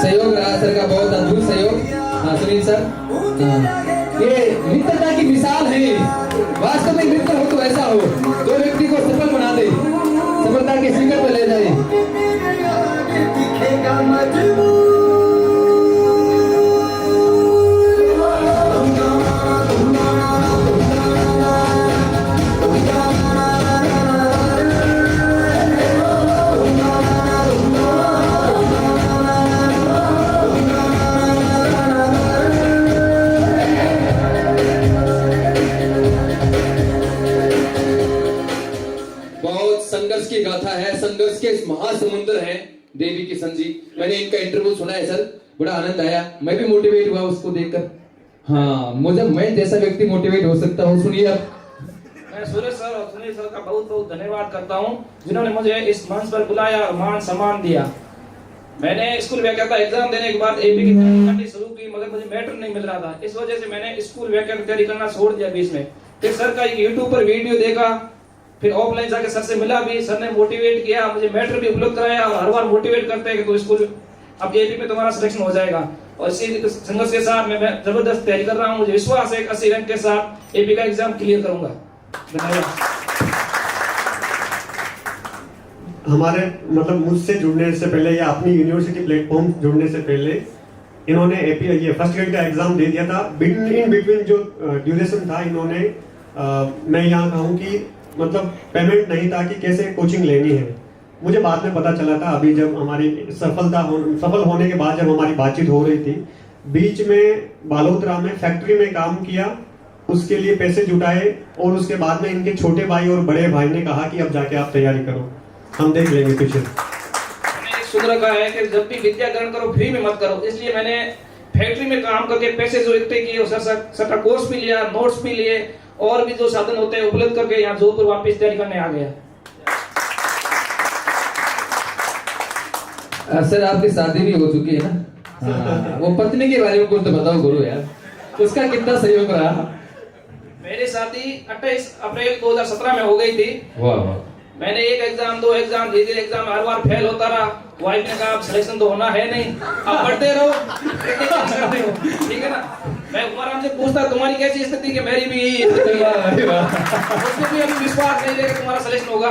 सहयोग रहा सर का, बहुत अद्भुत सहयोग। हाँ सुनील सर, ये मित्रता की मिसाल है। वास्तव में मित्र हो तो ऐसा हो जो व्यक्ति को सफल बना दे, सफलता के शिखर पर ले जाए। संघर्ष की गाथा है, संघर्ष के महासमुद्र है देवी किशन जी। मैंने इनका इंटरव्यू सुना है सर, बड़ा आनंद आया, मैं भी मोटिवेट हुआ उसको देखकर। हाँ, मुझे मैं जैसा व्यक्ति मोटिवेट हो सकता हूँ। सुनिए आप। मैं सुरेश सर और सुनील सर का बहुत बहुत धन्यवाद करता हूँ जिन्होंने मुझे इस मंच पर बुलाया और मान सम्मान दिया। मैंने स्कूल व्याख्याता एग्जाम देने के बाद एपी की तैयारी शुरू की, मगर मुझे मैटर नहीं मिल रहा था। इस वजह से मैंने स्कूल व्याख्या की तैयारी करना छोड़ दिया बीच में। फिर सर का यूट्यूब पर वीडियो देखा, फिर ऑफलाइन जाके सर से मिला भी, सर ने मोटिवेट किया, मुझे मैटर भी उपलब्ध कराया और हर बार मोटिवेट करते हैं कि तू स्कूल अब एपी में तुम्हारा सिलेक्शन हो जाएगा। और इसी संघर्ष के साथ मैं जबरदस्त तैयारी कर रहा हूँ। मुझे विश्वास है 80 रैंक के साथ एपी का एग्जाम क्लियर करूंगा। धन्यवाद। हमारे मतलब मुझसे जुड़ने से पहले या अपनी यूनिवर्सिटी प्लेटफॉर्म जुड़ने से पहले इन्होंने एपी ये फर्स्ट ग्रेड का एग्जाम दे दिया था। इन बिटवीन जो ड्यूरेशन था, इन्होंने मैं यहाँ कहूँ कि मतलब पेमेंट नहीं था कि कैसे कोचिंग लेनी है। मुझे बाद में पता चला था, अभी जब हमारी सफल होने के बाद जब हमारी बातचीत हो रही थी, बीच में बालोतरा में फैक्ट्री में काम किया, उसके लिए पैसे जुटाए और उसके बाद में इनके छोटे भाई और बड़े भाई ने कहा कि अब जाके आप तैयारी करो, हम देख लेंगे पीछे। मैंने सूत्र रखा है कि जब भी विद्या ग्रहण करो फ्री में मत करो, इसलिए मैंने फैक्ट्री में काम करके पैसे जो इकट्ठे किए, सर का कोर्स भी लिया, नोट्स भी लिए और भी जो साधन होते हैं उपलब्ध करके यहाँ जोधपुर वापस तैयारी करने आ गया। सर आपकी शादी भी हो चुकी है ना? हाँ, वो पत्नी के बारे में कुछ तो बताओ गुरु यार, उसका कितना सहयोग रहा? मेरी शादी 28 अप्रैल 2017 में हो गई थी। वाह वाह। मैंने एक एग्जाम, दो एग्जाम, धीरे एग्जाम हर बार फेल होता रहा। वाइफ ने कहा अब सिलेक्शन तो होना है नहीं, अब पढ़ते रहो, ठीक है ना। मैं उमरान से पूछता तुम्हारी कैसी स्थिति, कि मेरी भी यही स्थिति है। उसको भी अभी विश्वास नहीं लेकर तुम्हारा सिलेक्शन होगा।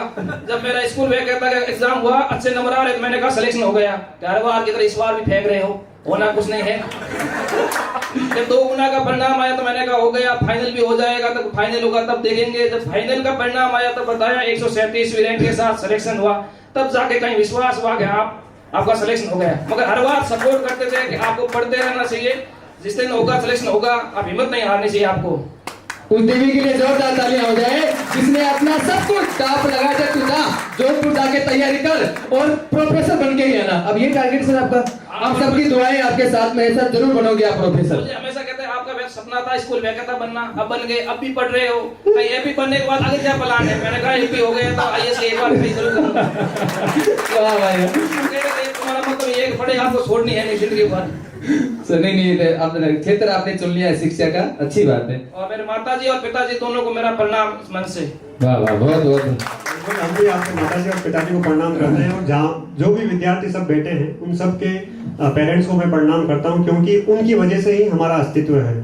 जब मेरा स्कूल व्याख्याता का एग्जाम हुआ, अच्छे नंबर आ रहे, तो मैंने कहा सिलेक्शन हो गया। हर बार की तरह इस बार भी फेंक रहे हो, होना कुछ नहीं है। जब 2 गुना का परिणाम आया तो मैंने कहा हो गया, फाइनल भी हो जाएगा, तब फाइनल होगा तब देखेंगे। जब फाइनल का परिणाम आया तो बताया 137वीं रैंक के साथ सिलेक्शन हुआ, तब जाके कहीं विश्वास हुआ कि आपका सिलेक्शन हो गया। मगर हर बार सपोर्ट करते थे कि आपको पढ़ते रहना चाहिए, जिस दिन होगा सिलेक्शन होगा, आप हिम्मत नहीं हारनी चाहिए आपको। उस देवी के लिए जोरदार तालियां हो जाए जिसने अपना सब कुछ टाप लगा के तू जा जोधपुर जाके तैयारी कर और प्रोफेसर बन के ही आना। अब ये टारगेट सर आपका, आप सबकी दुआएं आपके साथ में है सर, जरूर बनोगे आप प्रोफेसर। मुझे हमेशा कहते हैं आपका सपना था स्कूल व्याख्याता बनना, अब बन गए, अब भी पढ़ रहे हो, कहीं एपी बनने के बाद आगे क्या प्लान है? मैंने कहा एपी हो गया तो आईएएस एक बार फिर जरूर करूंगा। वाह भाई, तुम्हारा मतलब ये पढ़े आपको छोड़नी है नहीं जिंदगी भर। सर नहीं आपने क्षेत्र आपने चुन लिया है शिक्षा का, अच्छी बात है। और मेरे माताजी और पिताजी दोनों को मेरा प्रणाम मन से। वाह वाह, बहुत बहुत। हम भी आपके माताजी और पिताजी को प्रणाम करते हैं और जहाँ जो भी विद्यार्थी सब बैठे हैं उन सब के पेरेंट्स को मैं प्रणाम करता हूँ, क्योंकि उनकी वजह से ही हमारा अस्तित्व है।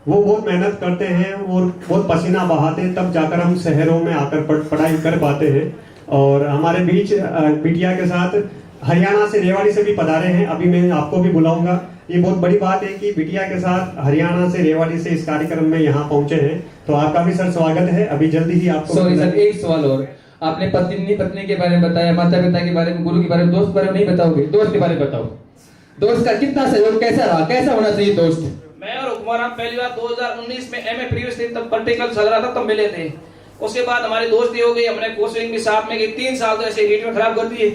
वो बहुत मेहनत करते हैं और बहुत पसीना बहाते हैं, तब जाकर हम शहरों में आकर पढ़ाई कर पाते हैं। और हमारे बीच बिटिया के साथ हरियाणा से, रेवाड़ी से भी पधारे हैं, अभी मैं आपको भी बुलाऊंगा। ये बहुत बड़ी बात है कि बिटिया के साथ हरियाणा से, रेवाड़ी से इस कार्यक्रम में यहाँ पहुंचे हैं, तो आपका भी सर स्वागत है। अभी जल्दी ही आपको सॉरी सर, एक सवाल और। आपने पत्नी के बारे में बताया, माता पिता के बारे में, गुरु के बारे में, दोस्त के बारे में नहीं बताओगे? दोस्त के बारे में बताओ, दोस्त का कितना सहयोग, कैसा रहा, कैसा होना चाहिए दोस्त? मैं और हुक्मरान पहली बार 2019 में एमए प्रीवियस थी, तब प्रैक्टिकल चल रहा था, तब मिले थे। उसके बाद हमारी दोस्ती हो गई, हमने कोचिंग भी साथ में की, 3 साल तो ऐसे रीट में खराब कर दिए,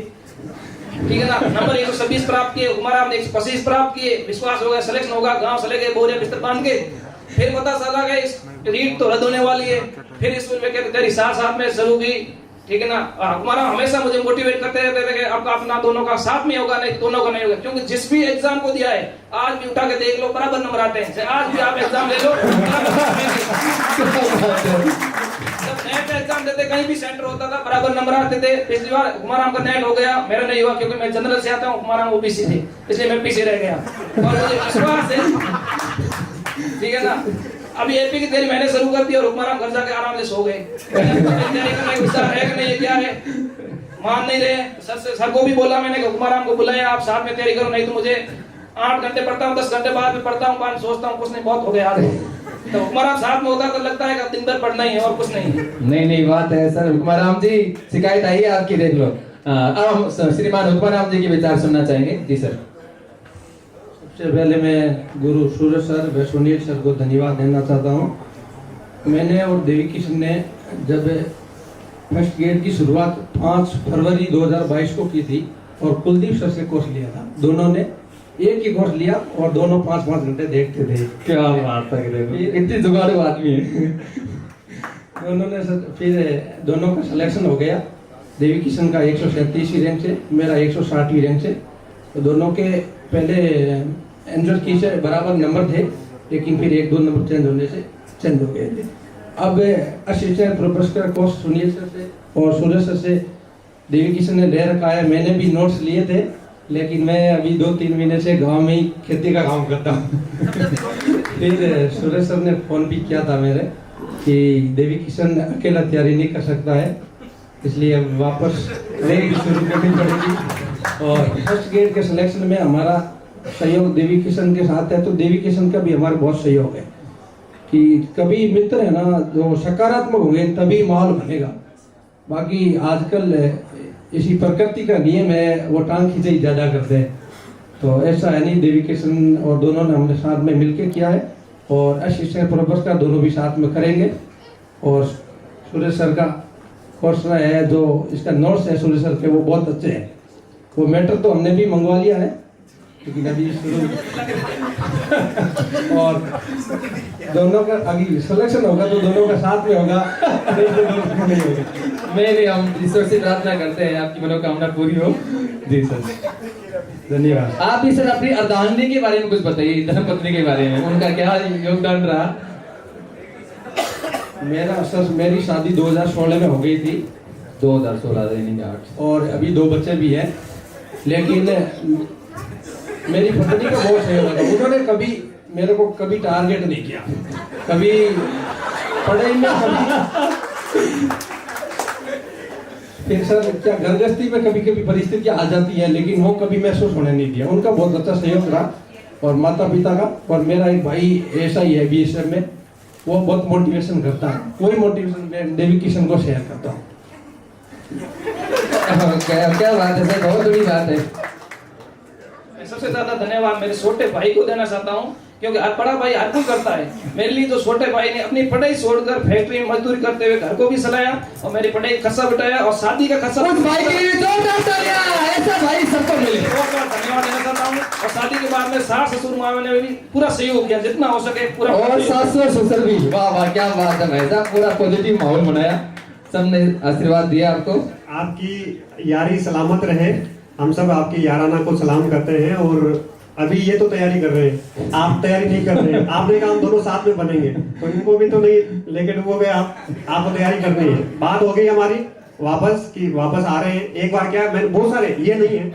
ठीक है ना। नंबर 126 प्राप्त किए, हुक्मरान ने 125 प्राप्त किए, विश्वास हो गया सिलेक्शन होगा, गांव चले गए बोरिया बिस्तर बांध के। फिर पता चला कि इस रीट तो रद्द होने वाली है, फिर स्कूल में कहते तेरी साथ में शुरू की, ठीक है ना। हमारा हमेशा मुझे मोटिवेट करते रहते थे कि आपका अपना दोनों का साथ में होगा, नहीं दोनों का नहीं होगा, क्योंकि जिस भी एग्जाम को दिया है आज भी उठा के देख लो बराबर नंबर आते हैं। आज भी आप एग्जाम ले लो। जब नेट एग्जाम देते कहीं भी सेंटर होता था बराबर नंबर आते थे। पिछली बार कुमाराम का नेट हो गया, मेरा नहीं हुआ क्योंकि मैं जनरल से आता हूँ, कुमाराम ओबीसी थे, इसलिए मैं पीछे रह गया। और मुझे विश्वास है, ठीक है ना, अभी एपी की तैयारी मैंने शुरू कर दी और कुमाराम घर जाके आराम से सो गए। तैयारी करने की उत्साह है कि नहीं, क्या है, मान नहीं रहे। सर को भी बोला मैंने कि कुमाराम को बुलाया, आप साथ में तैयारी करो, नहीं तो मुझे 8 घंटे पढ़ता हूँ, 10 घंटे बाद में पढ़ता हूँ, बाद सोचता हूँ कुछ नहीं, बहुत हो गया आज। तो कुमाराम साथ में होता तो लगता है कि दिन भर पढ़ना ही है और कुछ नहीं है। नहीं बात है सर। कुमाराम जी शिकायत आई है आपकी, देख लो। अब हम श्रीमान कुमाराम जी के विचार सुनना चाहेंगे। जी सर। सबसे पहले मैं गुरु सूरज सर व सुनील सर को धन्यवाद देना चाहता हूँ। मैंने और देवी किशन ने जब फर्स्ट ग्रेड की शुरुआत 5 फरवरी 2022 को की थी और कुलदीप सर से कोर्स लिया था। दोनों ने एक ही कोर्स लिया और दोनों 5-5 घंटे देखते थे। क्या बात है, इतनी जुगाड़ू आदमी है। दोनों ने फिर दोनों का सिलेक्शन हो गया। देवी किशन का 137 रैंक से, मेरा 160 रैंक से। तो दोनों के पहले एंजल की से बराबर नंबर थे, लेकिन फिर 1-2 नंबर चेंज होने से चेंज हो गए थे। अब assistant professor course Sunil sir से और सूरज सर से देवी किशन ने ले रखा है। मैंने भी नोट्स लिए थे, लेकिन मैं अभी 2-3 महीने से गांव में ही खेती का काम करता हूँ। फिर सूरज सर ने फोन भी किया था मेरे कि देवी किशन अकेला तैयारी नहीं कर सकता है, इसलिए अब वापस रेडी शुरू करनी पड़ेगी। और फर्स्ट ग्रेड के सिलेक्शन में हमारा सहयोग देवी किशन के साथ है, तो देवी किशन का भी हमारा बहुत सहयोग है कि कभी मित्र है ना जो सकारात्मक होंगे तभी माहौल बनेगा। बाकी आजकल इसी प्रकृति का नियम है, वो टांग खींचाई ज्यादा करते हैं, तो ऐसा है नहीं। देवी किशन और दोनों ने हमने साथ में मिलकर किया है और असिस्टेंट प्रोफेसर का दोनों भी साथ में करेंगे। और सूर्य सर का कोर्स है, जो इसका नोट्स है सूर्य सर के, वो बहुत अच्छे हैं। वो मैटर तो हमने भी मंगवा लिया है, लेकिन अभी शुरू और दोनों का अभी सिलेक्शन होगा तो दोनों का साथ में होगा, नहीं तो दोनों नहीं होगा। नहीं, हम ईश्वर से प्रार्थना करते हैं आपकी मनोकामना पूरी हो। जी सर, धन्यवाद। आप भी सर अपनी अर्धांगिनी के बारे में कुछ बताइए, धर्मपत्नी के बारे में, उनका क्या योगदान रहा? मेरी शादी 2016 में हो गई थी, 2016 और अभी 2 बच्चे भी हैं। लेकिन मेरी पत्नी का बहुत सहयोग था, उन्होंने कभी मेरे को कभी टारगेट नहीं किया, कभी पढ़ाई में, कभी फिर सर क्या घर गृहस्थी में कभी कभी परिस्थितियां आ जाती हैं, लेकिन वो कभी महसूस होने नहीं दिया। उनका बहुत अच्छा सहयोग रहा और माता पिता का। और मेरा एक भाई ऐसा ही है बीएसएफ में, वो बहुत मोटिवेशन करता है, वही मोटिवेशन मैं देवी किशन को शेयर करता हूँ। क्या बात है सर, बहुत बड़ी बात है। मैं सबसे ज्यादा धन्यवाद मेरे छोटे भाई को देना चाहता हूँ, क्योंकि बड़ा भाई हर कोई करता है। मेरे लिए तो छोटे भाई ने अपनी पढ़ाई छोड़कर फैक्ट्री में मजदूरी करते हुए घर को भी चलाया और मेरी पढ़ाई का खर्चा उठाया और शादी का खर्चा। उस भाई के लिए जोरदार तालियां, ऐसा भाई सबको मिले। बहुत बहुत धन्यवाद देना चाहता हूँ। और शादी के बाद में सास ससुर माँ ने भी पूरा सहयोग किया, जितना हो सके पूरा। और सास और ससुर भी, वाह वाह क्या बात है भाई साहब, पूरा पॉजिटिव माहौल बनाया, सबने आशीर्वाद दिया आपको। आपकी यारी सलामत रहे, हम सब आपकी याराना को सलाम करते हैं। और अभी ये तो तैयारी कर रहे हैं, आप तैयारी नहीं कर रहे हैं। आपने कहा हम दोनों साथ में बनेंगे, तो इनको भी तो नहीं लेके डूबोगे आपको तैयारी करनी है। बात हो गई हमारी वापस आ रहे हैं। एक बार क्या, मैंने बहुत सारे, ये नहीं है,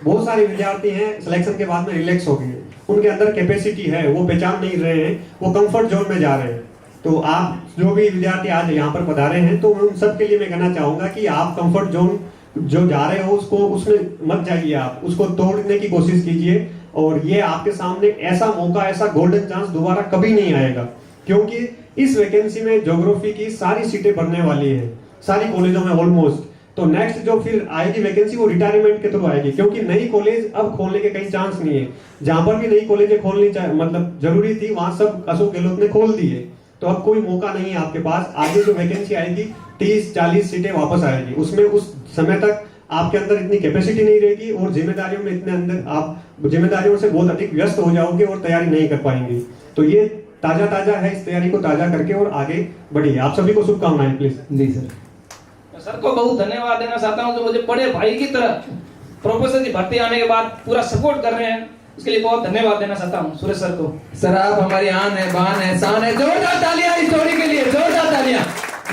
बहुत सारे विद्यार्थी हैं सिलेक्शन के बाद में रिलैक्स हो गए, उनके अंदर कैपेसिटी है, वो पहचान नहीं रहे हैं, वो कंफर्ट जोन में जा रहे हैं। तो आप जो भी विद्यार्थी आज यहाँ पर पधारे हैं, तो उन सब के लिए मैं कहना चाहूंगा कि आप कंफर्ट जोन जो जा रहे हो उसमें मत जाइए, आप उसको तोड़ने की कोशिश कीजिए। और ये आपके सामने ऐसा मौका, ऐसा गोल्डन चांस दोबारा कभी नहीं आएगा, क्योंकि इस वैकेंसी में ज्योग्राफी की सारी सीटें भरने वाली है, सारी कॉलेजों में ऑलमोस्ट। तो नेक्स्ट जो फिर आएगी वैकेंसी वो रिटायरमेंट के थ्रू आएगी, क्योंकि नई कॉलेज अब खोलने के कहीं चांस नहीं है। जहां पर भी नई कॉलेजें खोलनी मतलब जरूरी थी, वहां सब अशोक गहलोत ने खोल दी है। तो अब कोई मौका नहीं है आपके पास। आगे जो वैकेंसी आएगी 30-40 सीटें वापस आएगी, उसमें उस समय तक आपके अंदर इतनी कैपेसिटी नहीं रहेगी और जिम्मेदारियों में इतने अंदर आप जिम्मेदारियों से बहुत अधिक व्यस्त हो जाओगे और तैयारी नहीं कर पाएंगे। तो ये ताजा है, इस तैयारी को ताजा करके और आगे बढ़िए। आप सभी को शुभकामनाएं प्लीज। Ji sir. सर को बहुत धन्यवाद देना चाहता हूँ, जो मुझे बड़े भाई की तरह प्रोफेसर की भर्ती आने के बाद पूरा सपोर्ट कर रहे हैं, इसके लिए बहुत धन्यवाद देना चाहता हूँ सूरज सर को। सर आप हमारी आन है, बान है, शान है, जोरदार तालियां इस जोड़ी के लिए, जोरदार तालियां।